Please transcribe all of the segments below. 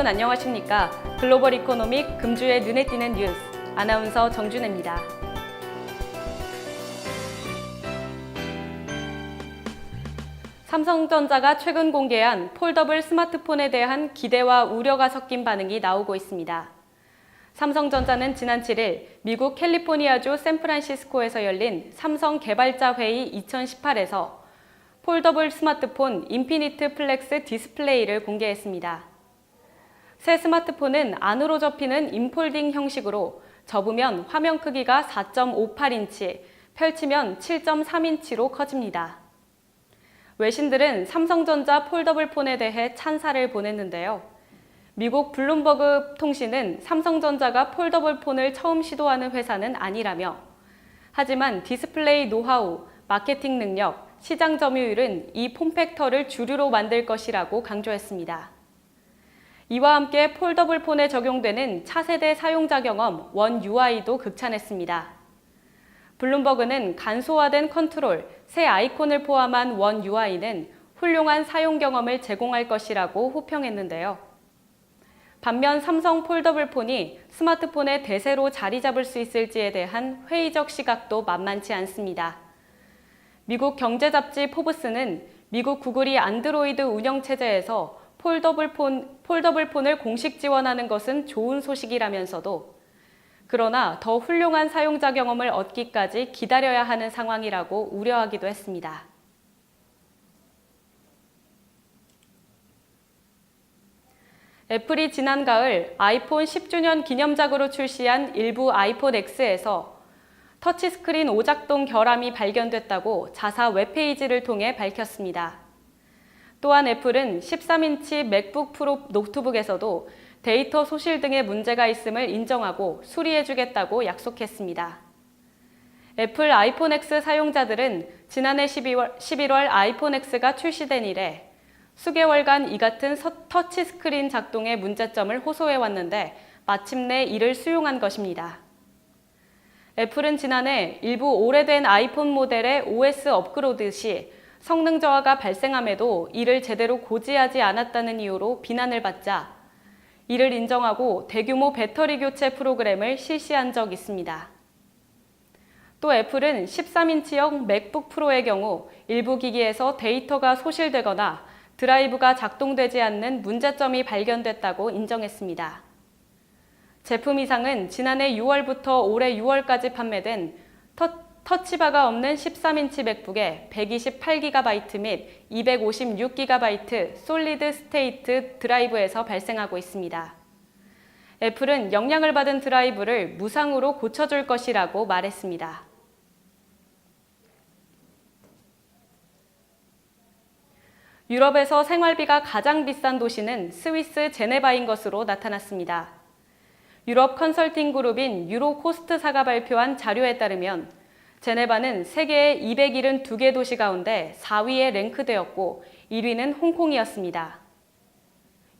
여러분 안녕하십니까? 글로벌 이코노믹 금주의 눈에 띄는 뉴스 아나운서 정준혜입니다. 삼성전자가 최근 공개한 폴더블 스마트폰에 대한 기대와 우려가 섞인 반응이 나오고 있습니다. 삼성전자는 지난 7일 미국 캘리포니아주 샌프란시스코에서 열린 삼성 개발자 회의 2018에서 폴더블 스마트폰 인피니트 플렉스 디스플레이를 공개했습니다. 새 스마트폰은 안으로 접히는 인폴딩 형식으로 접으면 화면 크기가 4.58인치, 펼치면 7.3인치로 커집니다. 외신들은 삼성전자 폴더블 폰에 대해 찬사를 보냈는데요. 미국 블룸버그 통신은 삼성전자가 폴더블 폰을 처음 시도하는 회사는 아니라며, 하지만 디스플레이 노하우, 마케팅 능력, 시장 점유율은 이 폼팩터를 주류로 만들 것이라고 강조했습니다. 이와 함께 폴더블 폰에 적용되는 차세대 사용자 경험 원 UI도 극찬했습니다. 블룸버그는 간소화된 컨트롤, 새 아이콘을 포함한 원 UI는 훌륭한 사용 경험을 제공할 것이라고 호평했는데요. 반면 삼성 폴더블 폰이 스마트폰의 대세로 자리 잡을 수 있을지에 대한 회의적 시각도 만만치 않습니다. 미국 경제잡지 포브스는 미국 구글이 안드로이드 운영체제에서 폴더블 폰을 공식 지원하는 것은 좋은 소식이라면서도 그러나 더 훌륭한 사용자 경험을 얻기까지 기다려야 하는 상황이라고 우려하기도 했습니다. 애플이 지난 가을 아이폰 10주년 기념작으로 출시한 일부 아이폰 X에서 터치스크린 오작동 결함이 발견됐다고 자사 웹페이지를 통해 밝혔습니다. 또한 애플은 13인치 맥북 프로 노트북에서도 데이터 소실 등의 문제가 있음을 인정하고 수리해주겠다고 약속했습니다. 애플 아이폰 X 사용자들은 지난해 11월 아이폰 X가 출시된 이래 수개월간 이 같은 터치스크린 작동의 문제점을 호소해왔는데 마침내 이를 수용한 것입니다. 애플은 지난해 일부 오래된 아이폰 모델의 OS 업그레이드 시 성능 저하가 발생함에도 이를 제대로 고지하지 않았다는 이유로 비난을 받자 이를 인정하고 대규모 배터리 교체 프로그램을 실시한 적이 있습니다. 또 애플은 13인치형 맥북 프로의 경우 일부 기기에서 데이터가 소실되거나 드라이브가 작동되지 않는 문제점이 발견됐다고 인정했습니다. 제품 이상은 지난해 6월부터 올해 6월까지 판매된 터치바가 없는 13인치 맥북에 128GB 및 256GB 솔리드 스테이트 드라이브에서 발생하고 있습니다. 애플은 영향을 받은 드라이브를 무상으로 고쳐줄 것이라고 말했습니다. 유럽에서 생활비가 가장 비싼 도시는 스위스 제네바인 것으로 나타났습니다. 유럽 컨설팅 그룹인 유로코스트사가 발표한 자료에 따르면 제네바는 세계의 272개 도시 가운데 4위에 랭크되었고 1위는 홍콩이었습니다.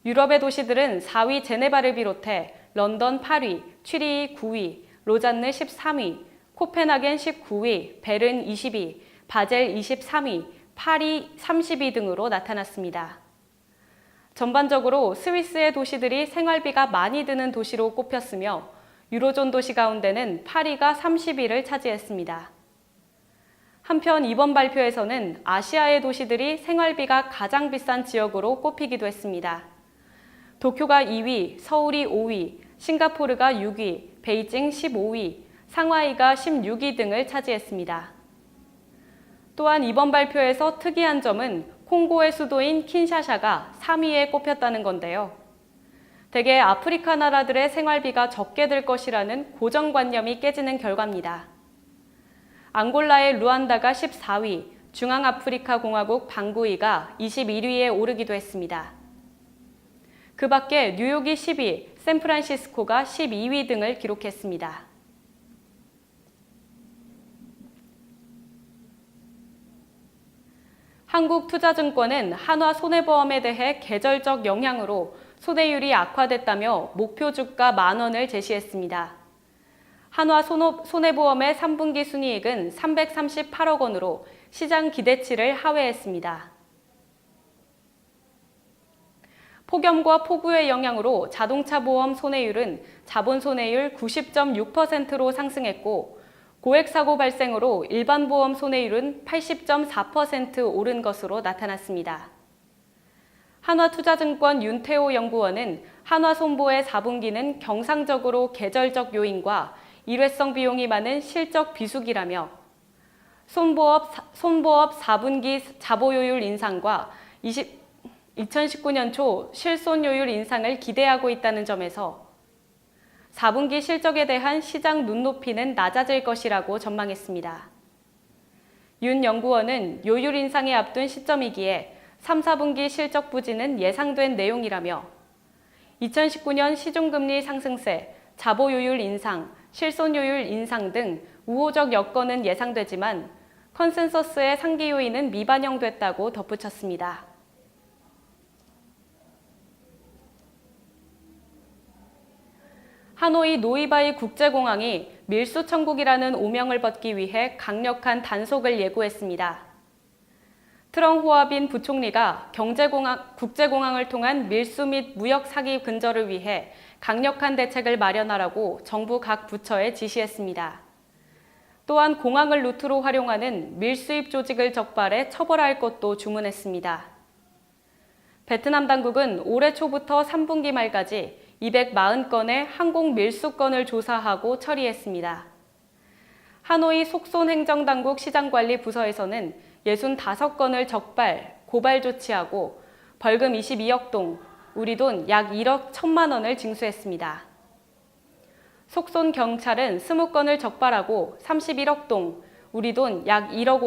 유럽의 도시들은 4위 제네바를 비롯해 런던 8위, 취리히 9위, 로잔느 13위, 코펜하겐 19위, 베른 20위, 바젤 23위, 파리 30위 등으로 나타났습니다. 전반적으로 스위스의 도시들이 생활비가 많이 드는 도시로 꼽혔으며 유로존 도시 가운데는 파리가 30위를 차지했습니다. 한편 이번 발표에서는 아시아의 도시들이 생활비가 가장 비싼 지역으로 꼽히기도 했습니다. 도쿄가 2위, 서울이 5위, 싱가포르가 6위, 베이징 15위, 상하이가 16위 등을 차지했습니다. 또한 이번 발표에서 특이한 점은 콩고의 수도인 킨샤샤가 3위에 꼽혔다는 건데요. 대개 아프리카 나라들의 생활비가 적게 들 것이라는 고정관념이 깨지는 결과입니다. 앙골라의 루안다가 14위, 중앙아프리카 공화국 방구이가 21위에 오르기도 했습니다. 그 밖에 뉴욕이 10위, 샌프란시스코가 12위 등을 기록했습니다. 한국투자증권은 한화손해보험에 대해 계절적 영향으로 손해율이 악화됐다며 목표 주가 10,000원을 제시했습니다. 한화손해보험의 3분기 순이익은 338억 원으로 시장 기대치를 하회했습니다. 폭염과 폭우의 영향으로 자동차 보험 손해율은 자본 손해율 90.6%로 상승했고, 고액 사고 발생으로 일반 보험 손해율은 80.4% 오른 것으로 나타났습니다. 한화투자증권 윤태호 연구원은 한화손보의 4분기는 경상적으로 계절적 요인과 일회성 비용이 많은 실적 비수기라며, 손보업 4분기 자보요율 인상과 2019년 초 실손요율 인상을 기대하고 있다는 점에서 4분기 실적에 대한 시장 눈높이는 낮아질 것이라고 전망했습니다. 윤 연구원은 요율 인상에 앞둔 시점이기에 3, 4분기 실적 부진은 예상된 내용이라며 2019년 시중금리 상승세, 자보요율 인상, 실손요율 인상 등 우호적 여건은 예상되지만 컨센서스의 상기 요인은 미반영됐다고 덧붙였습니다. 하노이 노이바이 국제공항이 밀수 천국이라는 오명을 벗기 위해 강력한 단속을 예고했습니다. 트렁 호아빈 부총리가 국제공항을 통한 밀수 및 무역 사기 근절을 위해 강력한 대책을 마련하라고 정부 각 부처에 지시했습니다. 또한 공항을 루트로 활용하는 밀수입 조직을 적발해 처벌할 것도 주문했습니다. 베트남 당국은 올해 초부터 3분기 말까지 240건의 항공 밀수건을 조사하고 처리했습니다. 하노이 속손행정당국 시장관리 부서에서는 65건을 적발, 고발 조치하고 벌금 22억 동, 우리 돈 약 1억 1천만 원을 징수했습니다. 속손 경찰은 20건을 적발하고 31억 동, 우리 돈 약 1억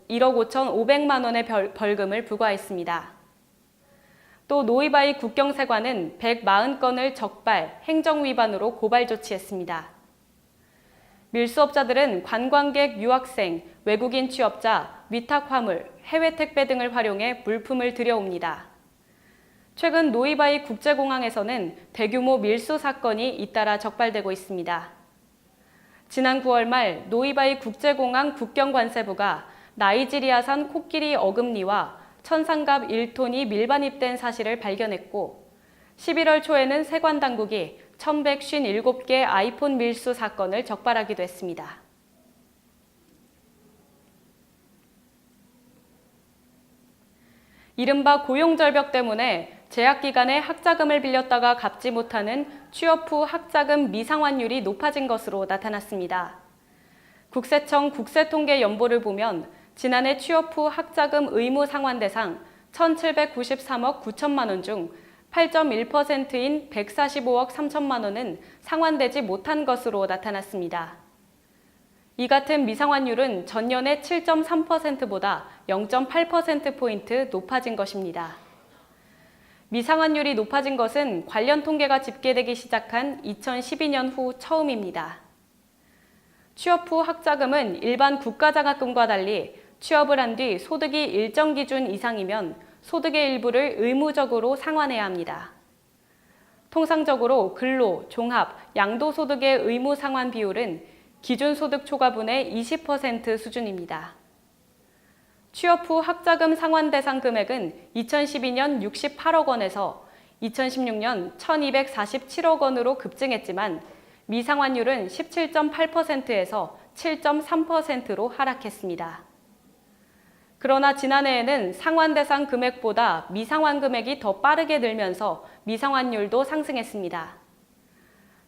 5,500만 원의 벌금을 부과했습니다. 또 노이바이 국경세관은 140건을 적발, 행정위반으로 고발 조치했습니다. 밀수업자들은 관광객, 유학생, 외국인 취업자, 위탁화물, 해외 택배 등을 활용해 물품을 들여옵니다. 최근 노이바이 국제공항에서는 대규모 밀수 사건이 잇따라 적발되고 있습니다. 지난 9월 말 노이바이 국제공항 국경관세부가 나이지리아산 코끼리 어금니와 천상갑 1톤이 밀반입된 사실을 발견했고 11월 초에는 세관당국이 1,157개 아이폰 밀수 사건을 적발하기도 했습니다. 이른바 고용절벽 때문에 재학기간에 학자금을 빌렸다가 갚지 못하는 취업 후 학자금 미상환율이 높아진 것으로 나타났습니다. 국세청 국세통계연보를 보면 지난해 취업 후 학자금 의무 상환 대상 1,793억 9천만 원 중 8.1%인 145억 3천만 원은 상환되지 못한 것으로 나타났습니다. 이 같은 미상환율은 전년의 7.3%보다 0.8%포인트 높아진 것입니다. 미상환율이 높아진 것은 관련 통계가 집계되기 시작한 2012년 후 처음입니다. 취업 후 학자금은 일반 국가장학금과 달리 취업을 한 뒤 소득이 일정 기준 이상이면 소득의 일부를 의무적으로 상환해야 합니다. 통상적으로 근로, 종합, 양도소득의 의무 상환 비율은 기준소득 초과분의 20% 수준입니다. 취업 후 학자금 상환 대상 금액은 2012년 68억 원에서 2016년 1,247억 원으로 급증했지만 미상환율은 17.8%에서 7.3%로 하락했습니다. 그러나 지난해에는 상환 대상 금액보다 미상환 금액이 더 빠르게 늘면서 미상환율도 상승했습니다.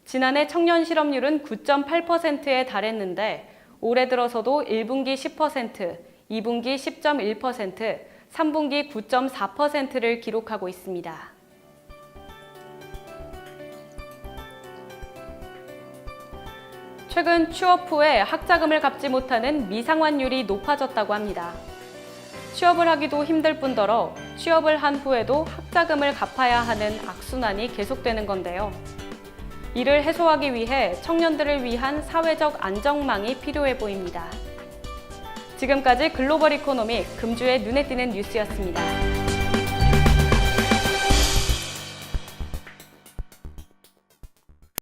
지난해 청년 실업률은 9.8%에 달했는데 올해 들어서도 1분기 10%, 2분기 10.1%, 3분기 9.4%를 기록하고 있습니다. 최근 취업 후에 학자금을 갚지 못하는 미상환율이 높아졌다고 합니다. 취업을 하기도 힘들 뿐더러 취업을 한 후에도 학자금을 갚아야 하는 악순환이 계속되는 건데요. 이를 해소하기 위해 청년들을 위한 사회적 안정망이 필요해 보입니다. 지금까지 글로벌 이코노믹 금주의 눈에 띄는 뉴스였습니다.